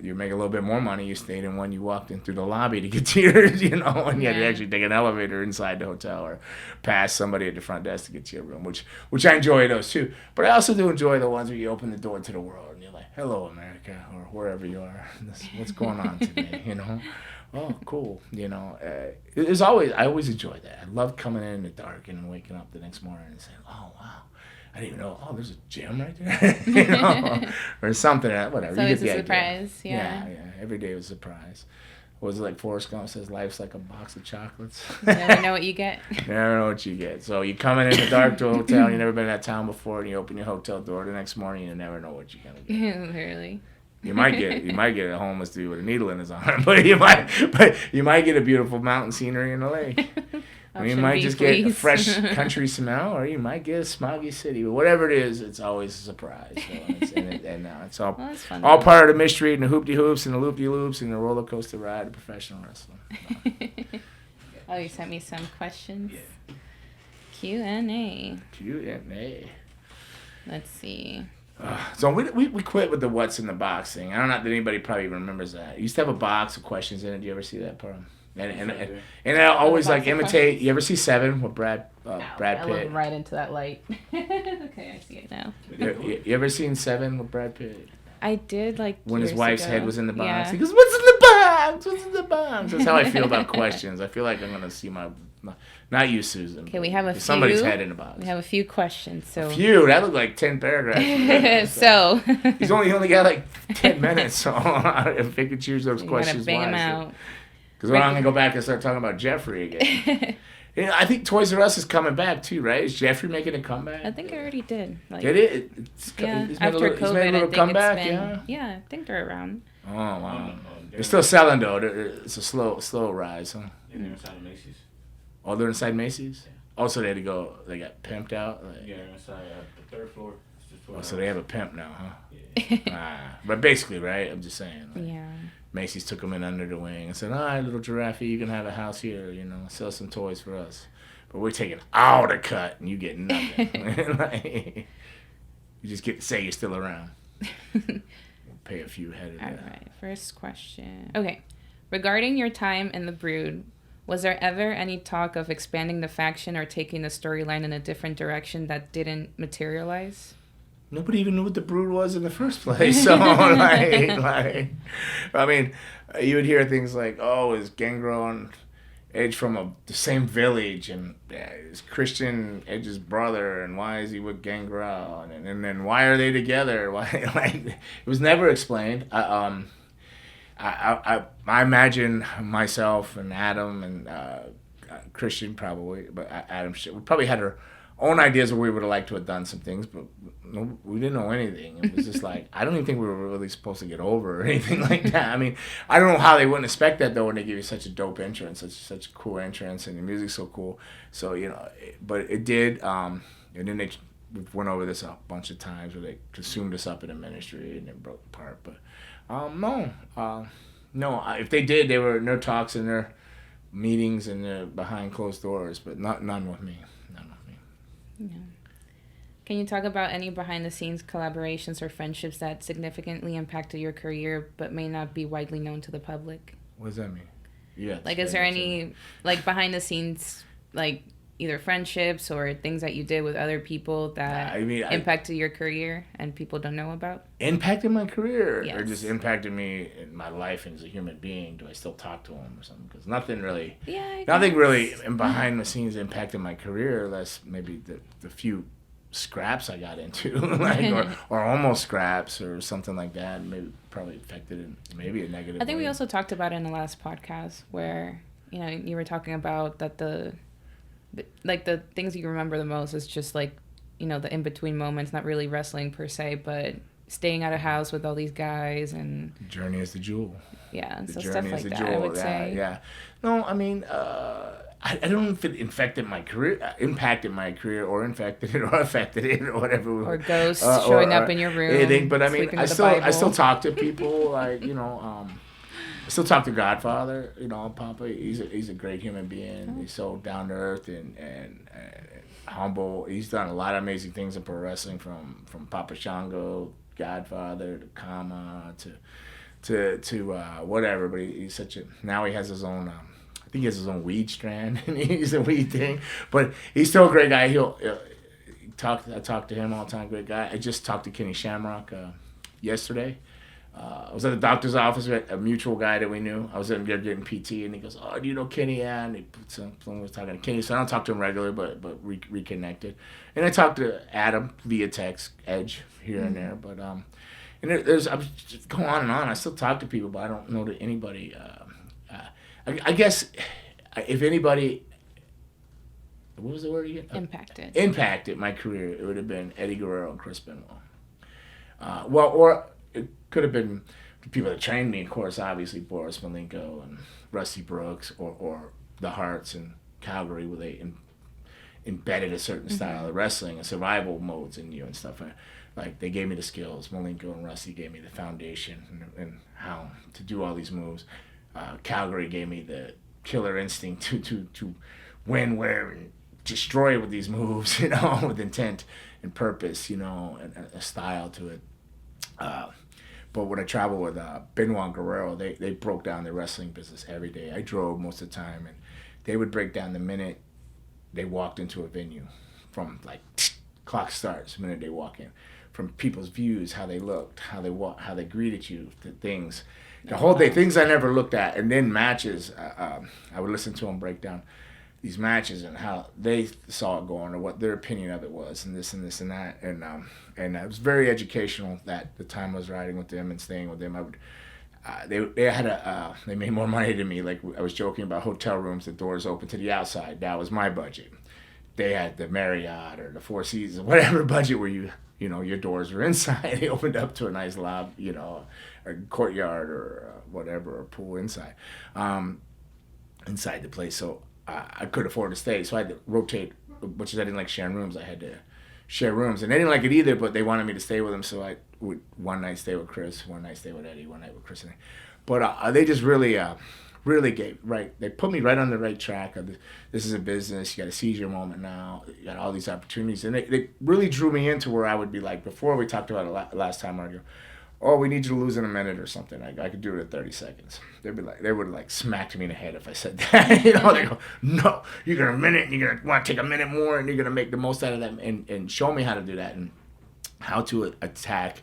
you make a little bit more money, you stayed in one. You walked in through the lobby to get to yours. And you had to actually take an elevator inside the hotel or pass somebody at the front desk to get to your room, which I enjoy those too. But I also do enjoy the ones where you open the door to the world and you're like, "Hello, America," or wherever you are. What's going on today? Oh, cool. I always enjoy that. I love coming in the dark and waking up the next morning and saying, oh, wow, I didn't even know, there's a gym right there. Or something, whatever. So it's a surprise, yeah. Yeah, every day was a surprise. Was it like Forrest Gump says, life's like a box of chocolates? You never know what you get. Never know what you get. So you come in the dark to a hotel, and you've never been in that town before, and you open your hotel door the next morning, you never know what you're going to get. Literally. You might get a homeless dude with a needle in his arm, but you might get a beautiful mountain scenery in the lake. You might just get a fresh country smell, or you might get a smoggy city. But whatever it is, it's always a surprise. So it's all all part of the mystery and the hoop-de-hoops and the loop-de-loops and the roller coaster ride of professional wrestling. Oh, you sent me some questions. Yeah. Q&A. Let's see. So we quit with the what's in the box thing. I don't know if anybody probably remembers that. You used to have a box of questions in it. Do you ever see that part? And I always like imitate. You ever see Seven with Brad Pitt? I looked right into that light. Okay, I see it now. You ever seen Seven with Brad Pitt? I did, like, when his wife's head was in the box. Yeah. He goes, "What's in the box?" box? What's in the box? That's how I feel about questions. I feel like I'm gonna see not you, Susan. Okay, we have a few. Somebody's head in the box. We have a few questions. So a few. That looked like 10 paragraphs. So he's only got like 10 minutes. So if they could choose those questions, bang them out. Because I'm gonna go back and start talking about Jeffrey again. I think Toys R Us is coming back too, right? Is Jeffrey making a comeback? I think it already did. Did it? After COVID, I think comeback, it's been. Yeah, I think they're around. Oh wow! They're still selling though. It's a slow rise, huh? And they're inside of Macy's. Oh, they're inside Macy's. Yeah. Also, they had to go. They got pimped out. Yeah, they're inside the third floor. So they have a pimp now, huh? Yeah. But basically, right? I'm just saying. Yeah. Macy's took them in under the wing and said, "All right, little giraffe, you can have a house here. Sell some toys for us, but we're taking all the cut, and you get nothing. You just get to say you're still around. We'll pay a few head of that." All right. First question. Okay. Regarding your time in the Brood, was there ever any talk of expanding the faction or taking the storyline in a different direction that didn't materialize? Nobody even knew what the Brood was in the first place. So, I mean, you would hear things like, "Oh, is Gangrel and Edge from the same village, and is Christian Edge's brother, and why is he with Gangrel, and then why are they together?" Why? It was never explained. I imagine myself and Adam and Christian probably, but Adam we probably had our own ideas where we would have liked to have done some things, but no, we didn't know anything. It was just like, I don't even think we were really supposed to get over or anything like that. I mean, I don't know how they wouldn't expect that though when they give you such a dope entrance, such a cool entrance, and the music's so cool. So but it did. And then we went over this a bunch of times where they consumed us up in the ministry and then broke apart. But no. If they did, they were in their talks and their meetings and their behind closed doors, but none with me. Yeah. Can you talk about any behind-the-scenes collaborations or friendships that significantly impacted your career but may not be widely known to the public? What does that mean? Yeah. Like, is there any behind-the-scenes either friendships or things that you did with other people that impacted your career and people don't know about? Impacted my career? Yes. Or just impacted me in my life and as a human being? Do I still talk to them or something? Because nothing really behind the scenes impacted my career, unless maybe the few scraps I got into, or almost scraps or something like that, maybe probably affected it maybe a negative I think way. we also talked about it in the last podcast where, you were talking about that the things you remember the most is just the in-between moments, not really wrestling per se, but staying at a house with all these guys and... The journey is the jewel. Yeah, the so journey stuff is like the that, jewel. I would say. Yeah. No, I mean, I don't know if it impacted my career, or infected it, or affected it, or whatever. Or ghosts showing up in your room. Anything, but I mean, I still talk to people, I still talk to Godfather, Papa. He's a great human being. He's so down to earth and humble. He's done a lot of amazing things in pro wrestling, from Papa Shango, Godfather, to Kama, to whatever. But he's now he has his own. I think he has his own weed strand, and he's a weed thing. But he's still a great guy. I talk to him all the time. Great guy. I just talked to Kenny Shamrock yesterday. I was at the doctor's office with a mutual guy that we knew. I was in there getting PT, and he goes, "Oh, do you know Kenny?" Yeah, and someone was talking to Kenny, so I don't talk to him regularly, but reconnected. And I talked to Adam via text, Edge here and there, but and there's I'm just going on and on. I still talk to people, but I don't know that anybody. I guess if anybody, what was the word again? Impacted my career. It would have been Eddie Guerrero and Chris Benoit. Or it could have been the people that trained me, of course, obviously Boris Malenko and Rusty Brooks, or the Hearts in Calgary, where they embedded a certain style of wrestling and survival modes in you and stuff. Like, they gave me the skills. Malenko and Rusty gave me the foundation and how to do all these moves. Calgary gave me the killer instinct to win, where, and destroy with these moves, with intent and purpose, and a style to it. But when I traveled with Benoit and Guerrero, they broke down the wrestling business every day. I drove most of the time, and they would break down the minute they walked into a venue, from clock starts the minute they walk in. from people's views, how they looked, how they greeted you, the things, the whole day, things I never looked at, and then matches. I would listen to them break down these matches and how they saw it going or what their opinion of it was, and this and this and that, and it was very educational. That the time I was riding with them and staying with them, I would. They made more money than me. Like I was joking about hotel rooms, the doors open to the outside. That was my budget. They had the Marriott or the Four Seasons, whatever budget where your doors were inside. They opened up to a nice lobby, a courtyard or whatever, or pool inside the place. So I could afford to stay. So I had to rotate, which is I didn't like sharing rooms. I had to share rooms, and they didn't like it either, but they wanted me to stay with them. So I would one night stay with Chris, one night stay with Eddie, one night with Chris and Eddie. But they just really gave right. They put me right on the right track. This is a business. You got to seize your moment now. You got all these opportunities, and they really drew me into where I would be like before. We talked about it last time. I'd go, oh, we need you to lose in a minute or something. I could do it in 30 seconds. They would like smack me in the head if I said that. They go, no, you got a minute, and you're gonna want to take a minute more, and you're gonna make the most out of that, and show me how to do that and how to attack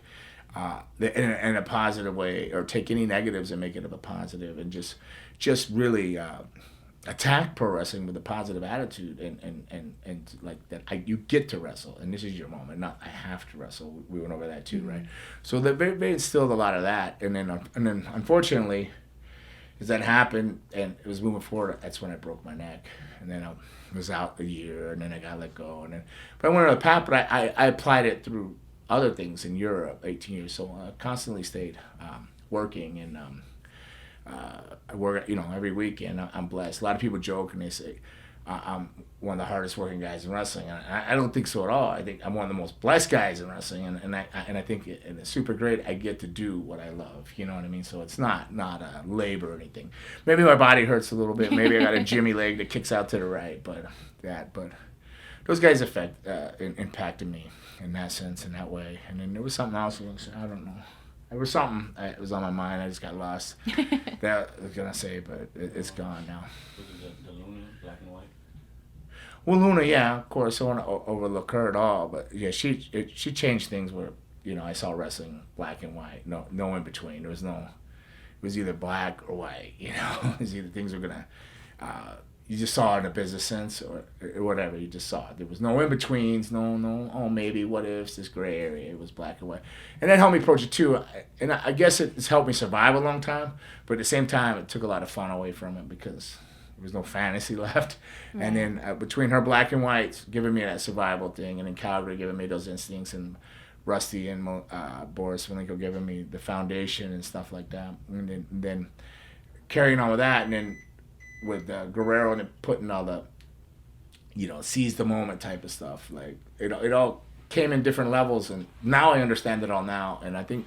in a positive way, or take any negatives and make it a positive, and just really attack pro wrestling with a positive attitude, and like that you get to wrestle, and this is your moment, not I have to wrestle. We went over that too, right? So they instilled a lot of that, and then unfortunately, as that happened and it was moving forward, that's when I broke my neck, and then I was out a year, and then I got let go, but I went on a path, but I applied it through other things in Europe, 18 years, so I constantly stayed working, and I work, every weekend. I'm blessed. A lot of people joke and they say I'm one of the hardest working guys in wrestling. And I don't think so at all. I think I'm one of the most blessed guys in wrestling, and I think it's super great. I get to do what I love. You know what I mean? So it's not a labor or anything. Maybe my body hurts a little bit. Maybe I got a Jimmy leg that kicks out to the right, but those guys impacted me in that sense, in that way. And then there was something else. I don't know. There was something that was on my mind. I just got lost. That I was gonna say, but it's gone now. Was it the Luna, black and white? Well, Luna, yeah, of course. I don't want to overlook her at all, but yeah, she changed things where I saw wrestling black and white, no in between. There was no. It was either black or white. It was either things were gonna. You just saw it in a business sense or whatever. You just saw it. There was no in betweens. No. Oh, maybe. What if this gray area? It was black and white, and that helped me approach it too. And I guess it's helped me survive a long time. But at the same time, it took a lot of fun away from it because there was no fantasy left. Right. And then between her black and whites giving me that survival thing, and then Calgary giving me those instincts, and Rusty and Boris Malenko giving me the foundation and stuff like that, and then carrying on with that, and then with Guerrero and putting all the, seize the moment type of stuff. Like it all came in different levels, and now I understand it all now. And I think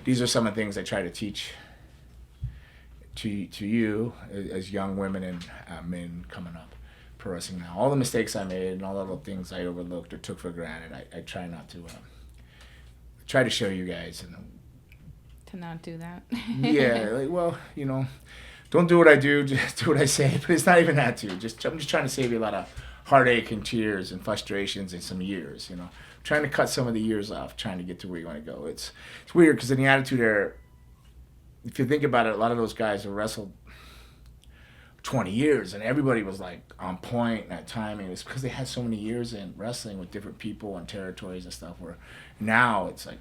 these are some of the things I try to teach to you as young women and men coming up pro wrestling now. All the mistakes I made and all the little things I overlooked or took for granted, I try not to try to show you guys and to not do that. Yeah, don't do what I do, just do what I say. But it's not even that too. I'm just trying to save you a lot of heartache and tears and frustrations and some years. Trying to cut some of the years off, trying to get to where you want to go. It's weird because in the Attitude Era, if you think about it, a lot of those guys have wrestled 20 years, and everybody was like on point and at timing. It's because they had so many years in wrestling with different people and territories and stuff. Where now it's like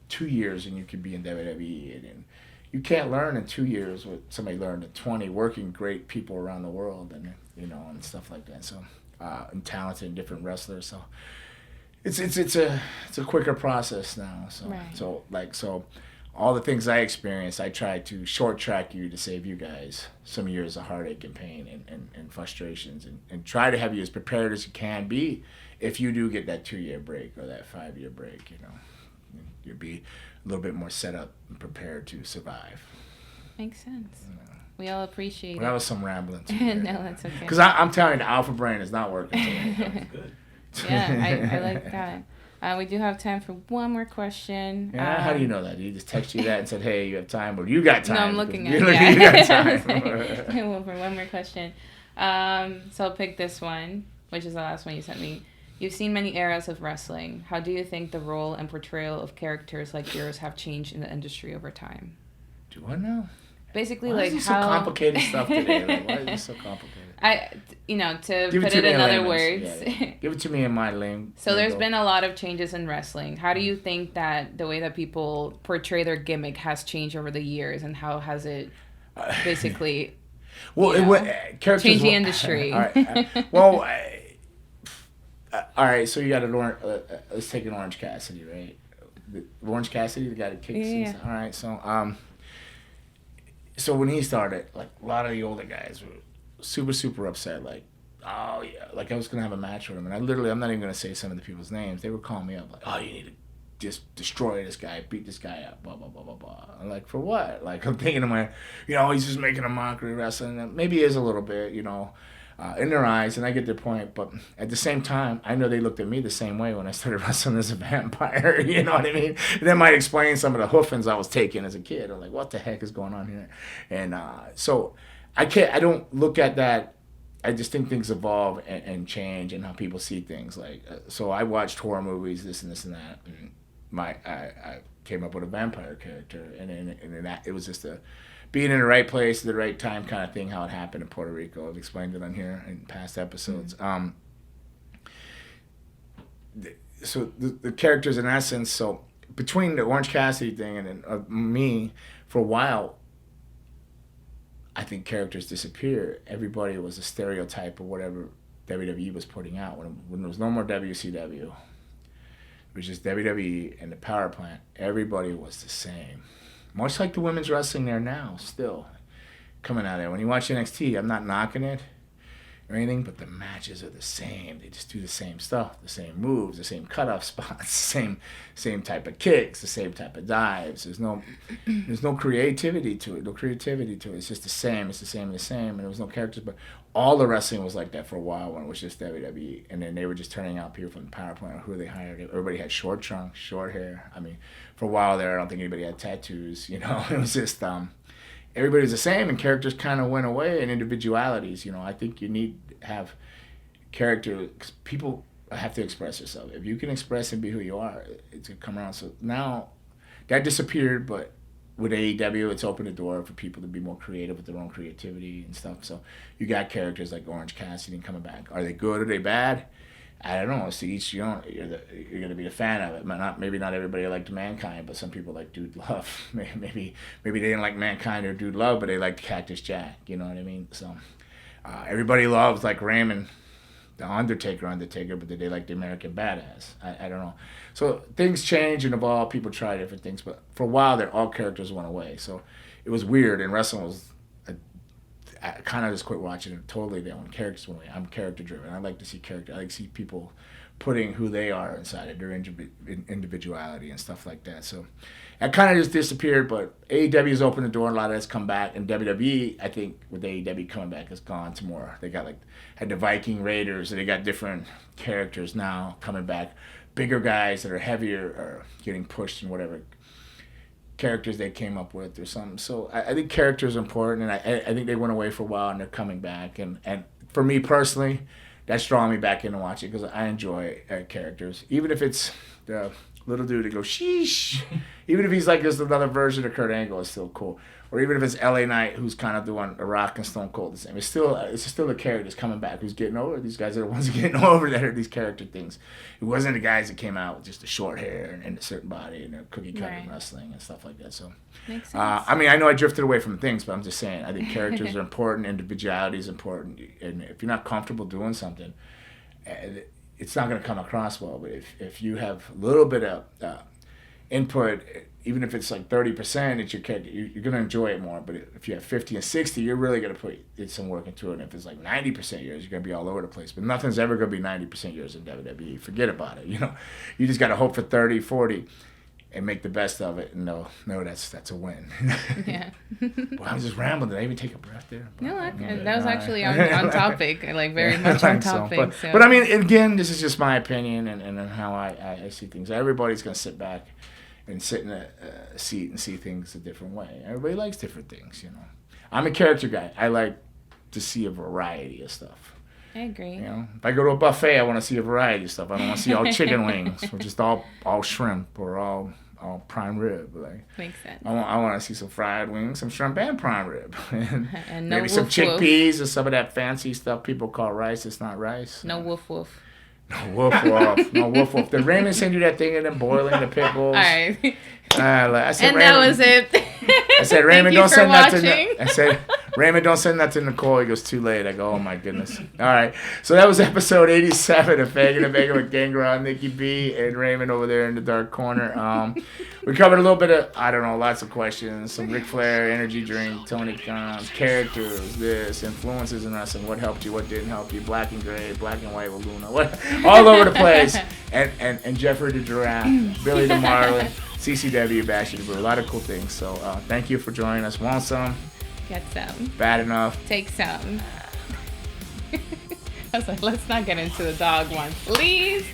2 years and you could be in WWE and you can't learn in 2 years what somebody learned in 20, working great people around the world and and stuff like that. So and talented and different wrestlers. So it's a quicker process now. So right. so all the things I experienced, I try to short track you to save you guys some years of heartache and pain and frustrations, and try to have you as prepared as you can be if you do get that 2-year break or that 5-year break. You'll be a little bit more set up and prepared to survive. Makes sense. We all appreciate it. That was some rambling too. No, that's okay. Because I'm telling you, the alpha brain is not working today. That's good. Yeah, I like that. We do have time for one more question. Yeah, how do you know that? Did he just text you that and said, hey, you have time? Or you got time? No, I'm looking at it. You got time. Well, for one more question. So I'll pick this one, which is the last one you sent me. You've seen many eras of wrestling. How do you think the role and portrayal of characters like yours have changed in the industry over time? Do I know? Basically, Why like is this how so complicated stuff today? Like, why is this so complicated? To Give put to it me in other layman's. words. Yeah. Give it to me in my lane. So there's been a lot of changes in wrestling. How do you think that the way that people portray their gimmick has changed over the years, and how has it basically characters changed the industry? All right. All right. So you got let's take an Orange Cassidy, right? Orange Cassidy, the guy that kicks. Yeah. All right. So when he started, like a lot of the older guys were super upset. Like, oh yeah, like I was gonna have a match with him, and I'm not even gonna say some of the people's names. They were calling me up like, oh, you need to just destroy this guy, beat this guy up, blah blah blah blah blah. I'm like, for what? Like I'm thinking he's just making a mockery of wrestling. And maybe he is a little bit, in their eyes, and I get their point. But at the same time, I know they looked at me the same way when I started wrestling as a vampire. You know what I mean? And that might explain some of the hoofings I was taking as a kid. I'm like, what the heck is going on here? And so I don't look at that. I just think things evolve and change, and how people see things. Like, so I watched horror movies, this and that, and I came up with a vampire character, and that it was just being in the right place at the right time kind of thing. How it happened in Puerto Rico. I've explained it on here in past episodes. Mm-hmm. So the characters in essence. So between the Orange Cassidy thing and me, for a while, I think characters disappeared. Everybody was a stereotype of whatever WWE was putting out. When there was no more WCW, it was just WWE and the power plant. Everybody was the same. Much like the women's wrestling there now, still coming out of there. When you watch NXT, I'm not knocking it or anything, but the matches are the same. They just do the same stuff, the same moves, the same cutoff spots, same type of kicks, the same type of dives. There's no creativity to it. It's just the same. It's the same. And there was no characters, but all the wrestling was like that for a while when it was just WWE. And then they were just turning out people from the power plant, who they hired. Everybody had short trunks, short hair. I mean, for a while there, I don't think anybody had tattoos. It was just everybody was the same, and characters kind of went away, and individualities. I think you need to have character. People have to express themselves. If you can express and be who you are, it's gonna come around. So now that disappeared, but with AEW, it's opened the door for people to be more creative with their own creativity and stuff. So you got characters like Orange Cassidy coming back. Are they good? Are they bad? I don't know. It's to each your own. You're going to be a fan of it. Maybe not everybody liked Mankind, but some people like Dude Love. Maybe they didn't like Mankind or Dude Love, but they liked Cactus Jack. You know what I mean? So everybody loves like Raymond, the Undertaker, but did they like the American Badass? I don't know. So things change and evolve. People try different things, but for a while, all characters went away. So it was weird, and wrestling was. I kind of just quit watching it totally then when characters went away. I'm character driven. I like to see character. I like to see people putting who they are inside of their individuality and stuff like that. So it kind of just disappeared, but AEW has opened the door and a lot of that's come back. And WWE, I think with AEW coming back, has gone to more. They got had the Viking Raiders, and they got different characters now coming back. Bigger guys that are heavier are getting pushed in whatever characters they came up with or something. So I think characters are important, and I think they went away for a while and they're coming back. And for me personally, that's drawing me back in to watch it because I enjoy characters. Even if it's the little dude that goes, sheesh. Even if he's like just another version of Kurt Angle, it's still cool. Or even if it's LA Knight, who's kind of doing The Rock and Stone Cold the same. It's still the characters coming back who's getting over. These guys are the ones getting over that are these character things. It wasn't the guys that came out with just the short hair and a certain body and a cookie cutter wrestling and stuff like that. So, makes sense. I mean, I know I drifted away from things, but I'm just saying, I think characters are important, individuality is important, and if you're not comfortable doing something, it's not going to come across well. But if you have a little bit of input, even if it's like 30%, it's your character, you're going to enjoy it more. But if you have 50 and 60, you're really going to put some work into it. And if it's like 90% yours, you're going to be all over the place. But nothing's ever going to be 90% yours in WWE. Forget about it. You just got to hope for 30, 40, and make the best of it. And no, that's a win. Yeah. Well, I was just rambling. Did I even take a breath there? No, that was actually on topic. Like very much on topic. But I mean, again, this is just my opinion and how I see things. Everybody's going to sit back and sit in a seat and see things a different way. Everybody likes different things, I'm a character guy. I like to see a variety of stuff. I agree. You know, if I go to a buffet, I want to see a variety of stuff. I don't want to see all chicken wings or just all shrimp or all prime rib. Like, makes sense. I want to see some fried wings, some shrimp and prime rib, and no maybe some woof chickpeas or some of that fancy stuff people call rice. It's not rice. No woof woof. No woof woof. No woof woof. Did Raymond send you that thing and then boiling the pit bulls? All right. I said, And Raymond, that was it. I said, Raymond, don't send that to. I I said, Raymond, don't send that to Nicole. He goes, too late. I go, oh my goodness. All right. So that was episode 87 of Fagging and Banging with Gangrel, Nikki B, and Raymond over there in the dark corner. We covered a little bit of, I don't know, lots of questions. Some Ric Flair, energy drink, Tony Khan, characters, this, influences in wrestling, what helped you, what didn't help you, black and gray, black and white with Luna, all over the place. And Jeffrey the Giraffe, Billy the Marlin, CCW, Bashy the Brew, a lot of cool things. So thank you for joining us. Want some? Get some. Bad enough. Take some. I was like, let's not get into the dog one, please.